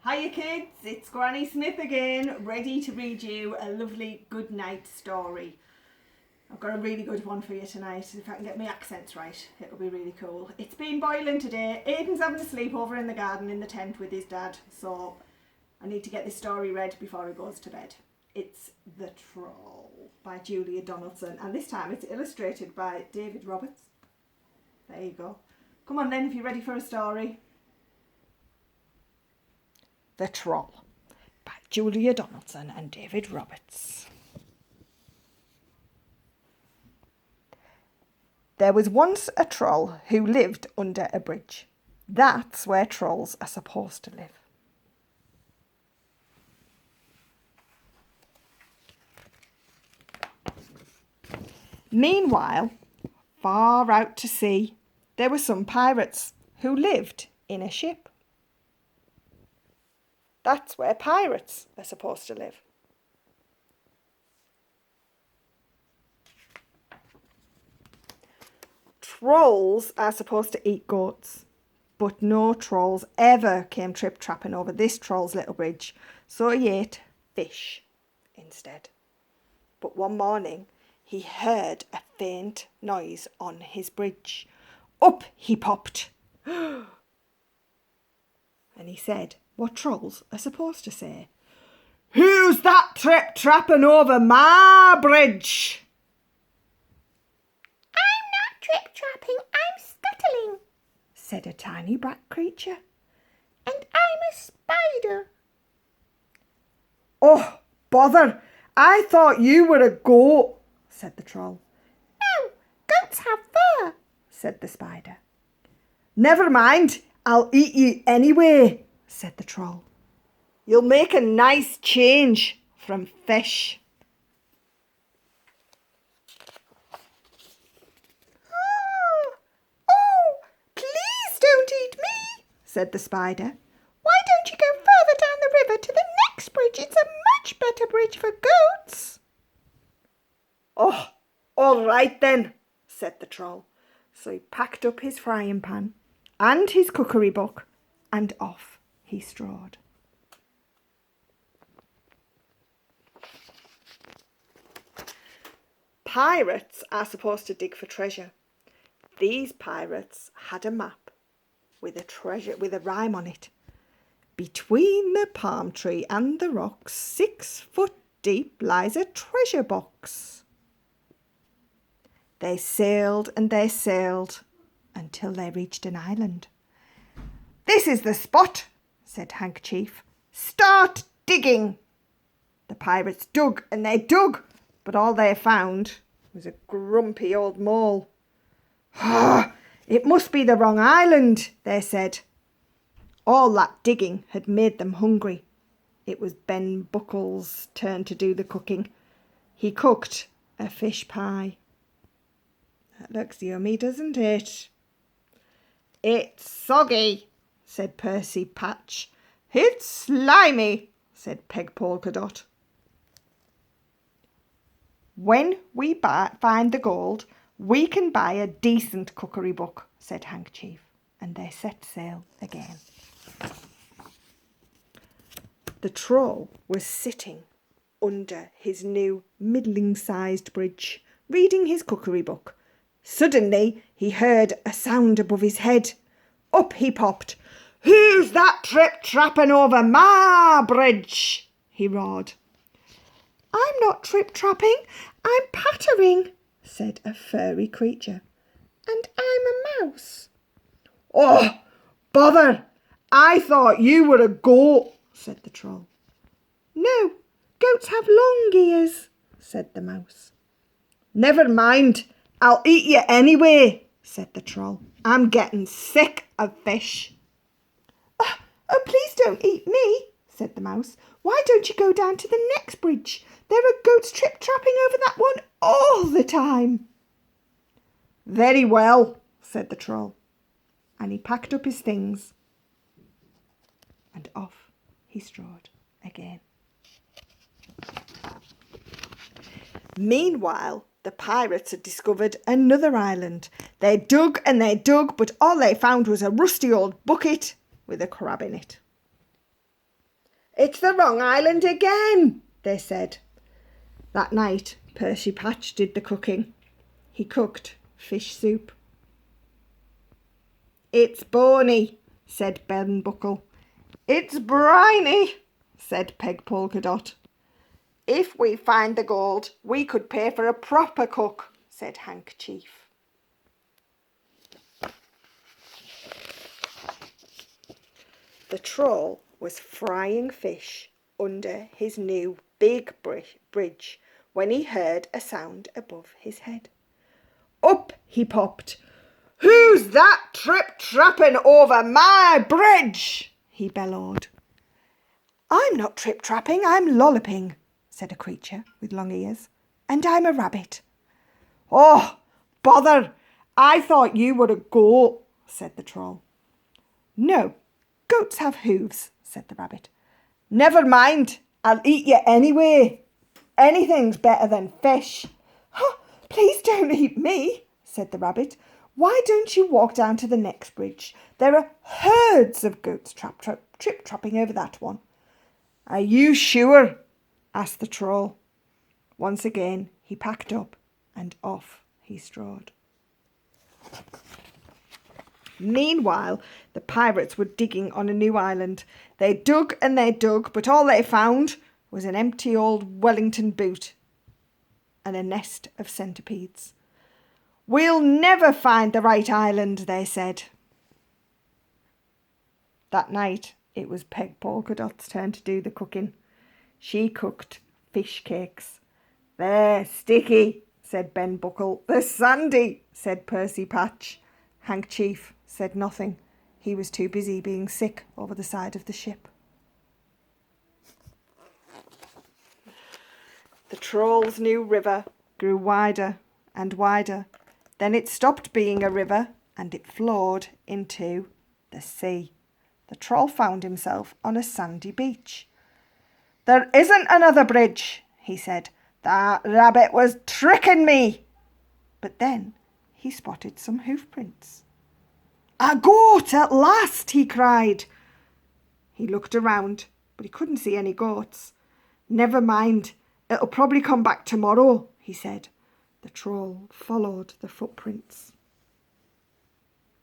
Hiya kids, it's Granny Smith again, ready to read you a lovely good night story. I've got a really good one for you tonight. If I can get my accents right, it'll be really cool. It's been boiling today. Aiden's having a sleepover in the garden in the tent with his dad, so I need to get this story read before he goes to bed. It's The Troll by Julia Donaldson, and this time it's illustrated by David Roberts. There you go. Come on then, if you're ready for a story. The Troll by Julia Donaldson and David Roberts. There was once a troll who lived under a bridge. That's where trolls are supposed to live. Meanwhile, far out to sea, there were some pirates who lived in a ship. That's where pirates are supposed to live. Trolls are supposed to eat goats, but no trolls ever came trip-trapping over this troll's little bridge, so he ate fish instead. But one morning, he heard a faint noise on his bridge. Up he popped. And he said what trolls are supposed to say. "Who's that trip-trapping over my bridge?" "I'm not trip-trapping, I'm scuttling," said a tiny black creature. "And I'm a spider." "Oh, bother! I thought you were a goat," said the troll. "No, goats have fur," said the spider. "Never mind, I'll eat you anyway," said the troll. "You'll make a nice change from fish." "Oh, please don't eat me," said the spider. "Why don't you go further down the river to the next bridge? It's a much better bridge for goats." "Oh, all right then," said the troll. So he packed up his frying pan and his cookery book, and off he strode. Pirates are supposed to dig for treasure. These pirates had a map with a rhyme on it. "Between the palm tree and the rocks, 6 foot deep, lies a treasure box." They sailed and they sailed until they reached an island. "This is the spot," said Handkerchief. "Start digging." The pirates dug and they dug, but all they found was a grumpy old mole. "It must be the wrong island," they said. All that digging had made them hungry. It was Ben Buckle's turn to do the cooking. He cooked a fish pie. "That looks yummy, doesn't it?" "It's soggy," said Percy Patch. "It's slimy," said Peg Polkadot. "When we find the gold, we can buy a decent cookery book," said Handkerchief, and they set sail again. The troll was sitting under his new middling-sized bridge, reading his cookery book. Suddenly he heard a sound above his head. Up he popped. "Who's that trip-trapping over my bridge?" he roared. "I'm not trip-trapping, I'm pattering," said a furry creature. "And I'm a mouse." "Oh, bother! I thought you were a goat," said the troll. "No, goats have long ears," said the mouse. "Never mind, I'll eat you anyway," said the troll. "I'm getting sick of fish." Oh, please don't eat me," said the mouse. "Why don't you go down to the next bridge? There are goats trip-trapping over that one all the time." "Very well," said the troll, and he packed up his things, and off he strode again. Meanwhile, the pirates had discovered another island. They dug and they dug, but all they found was a rusty old bucket with a crab in it. It's the wrong island again, they said. That night, Percy Patch did the cooking. He cooked fish soup. It's bony, said Ben Buckle. It's briny, said Peg Polkadot. If we find the gold, we could pay for a proper cook, said Handkerchief. The Troll was frying fish under his new big bridge when he heard a sound above his head. Up he popped. "Who's that trip-trapping over my bridge?" he bellowed. "I'm not trip-trapping, I'm lolloping," said a creature with long ears, "and I'm a rabbit." "Oh, bother! I thought you were a goat," said the Troll. "No, goats have hooves," said the rabbit. "Never mind, I'll eat you anyway. Anything's better than fish." "Oh, please don't eat me," said the rabbit. "Why don't you walk down to the next bridge? There are herds of goats trip-trapping over that one." "Are you sure?" asked the Troll. Once again he packed up and off he strode. Meanwhile, the pirates were digging on a new island. They dug and they dug, but all they found was an empty old Wellington boot and a nest of centipedes. "We'll never find the right island," they said. That night it was Peg Polkadot's turn to do the cooking. She cooked fish cakes. "They're sticky," said Ben Buckle. "They're sandy," said Percy Patch. Handkerchief said nothing. He was too busy being sick over the side of the ship. The Troll's new river grew wider and wider. Then it stopped being a river and it flowed into the sea. The Troll found himself on a sandy beach. "There isn't another bridge," he said. "That rabbit was tricking me." But then he spotted some hoof prints. "A goat at last!" he cried. He looked around, but he couldn't see any goats. "Never mind, it'll probably come back tomorrow," he said. The Troll followed the footprints.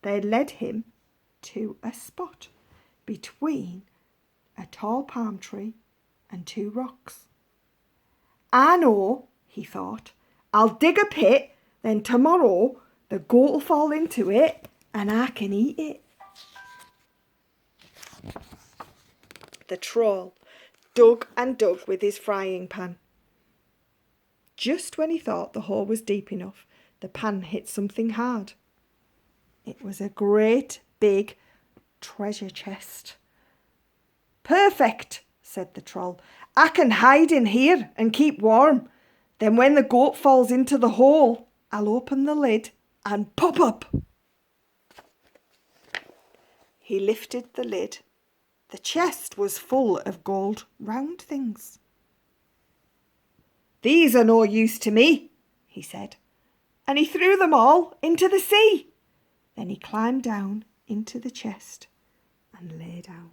They led him to a spot between a tall palm tree and two rocks. "I know," he thought. "I'll dig a pit, then tomorrow the goat will fall into it and I can eat it." The Troll dug and dug with his frying pan. Just when he thought the hole was deep enough, the pan hit something hard. It was a great big treasure chest. "Perfect," said the Troll. "I can hide in here and keep warm. Then when the goat falls into the hole, I'll open the lid and pop up." He lifted the lid. The chest was full of gold round things. "These are no use to me," he said, and he threw them all into the sea. Then he climbed down into the chest and lay down.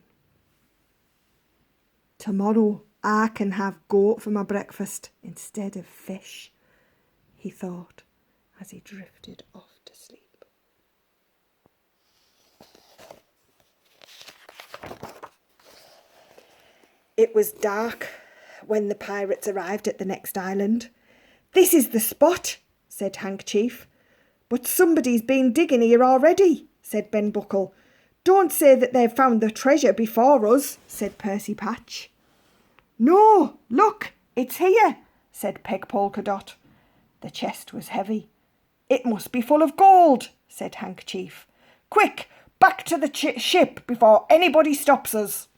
"Tomorrow I can have goat for my breakfast instead of fish," he thought as he drifted off to sleep. It was dark when the pirates arrived at the next island. "This is the spot," said Handkerchief. "But somebody's been digging here already," said Ben Buckle. "Don't say that they've found the treasure before us," said Percy Patch. "No, look, it's here," said Peg Polkadot. The chest was heavy. "It must be full of gold," said Handkerchief. "Quick, back to the ship before anybody stops us."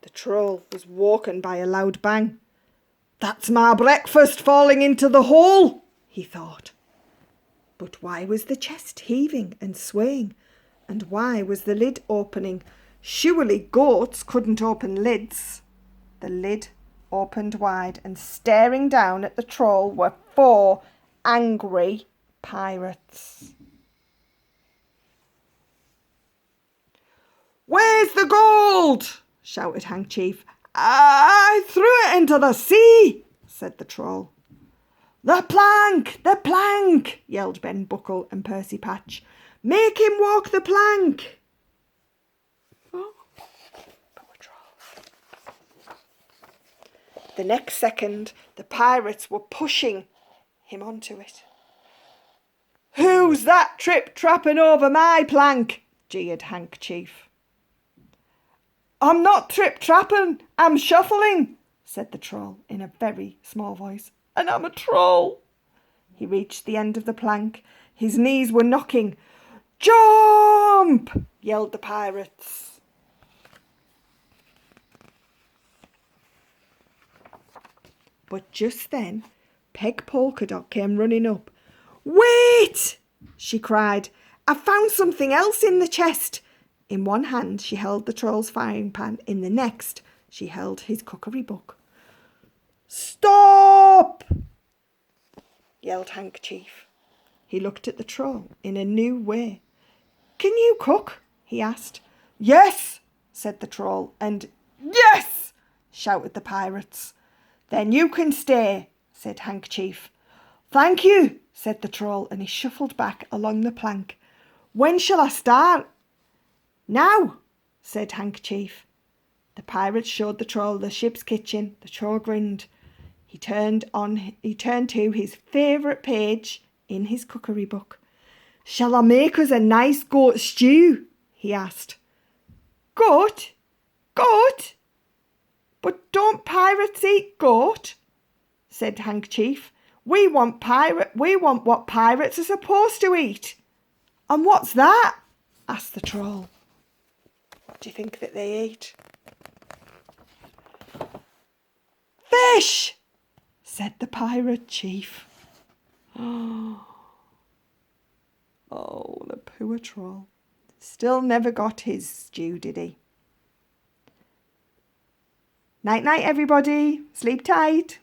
The Troll was woken by a loud bang. "That's my breakfast falling into the hole," he thought. But why was the chest heaving and swaying? And why was the lid opening? Surely goats couldn't open lids. The lid opened wide, and staring down at the Troll were 4 angry pirates. "Where's the gold?" shouted Handkerchief. "I threw it into the sea," said the Troll. "The plank! The plank!" yelled Ben Buckle and Percy Patch. "Make him walk the plank!" Oh, poor Troll. The next second, the pirates were pushing him onto it. "Who's that trip-trapping over my plank?" jeered Handkerchief. "I'm not trip-trapping, I'm shuffling," said the Troll in a very small voice. "And I'm a troll." He reached the end of the plank. His knees were knocking. "Jump!" yelled the pirates. But just then, Peg Polkadot came running up. "Wait!" she cried. "I found something else in the chest." In one hand she held the Troll's frying pan. In the next she held his cookery book. "Stop!" yelled Handkerchief. He looked at the Troll in a new way. "Can you cook?" he asked. "Yes," said the Troll, and "Yes!" shouted the pirates. "Then you can stay," said Handkerchief. "Thank you," said the Troll, and he shuffled back along the plank. "When shall I start?" "Now," said Handkerchief. The pirates showed the Troll the ship's kitchen. The Troll grinned. He turned to his favourite page in his cookery book. "Shall I make us a nice goat stew?" he asked. "Goat? Goat? But don't pirates eat goat?" said Handkerchief. We want what pirates are supposed to eat." "And what's that?" asked the Troll. "What do you think that they eat?" "Fish!" said the pirate chief. Oh, the poor Troll. Still never got his stew, did he? Night-night, everybody. Sleep tight.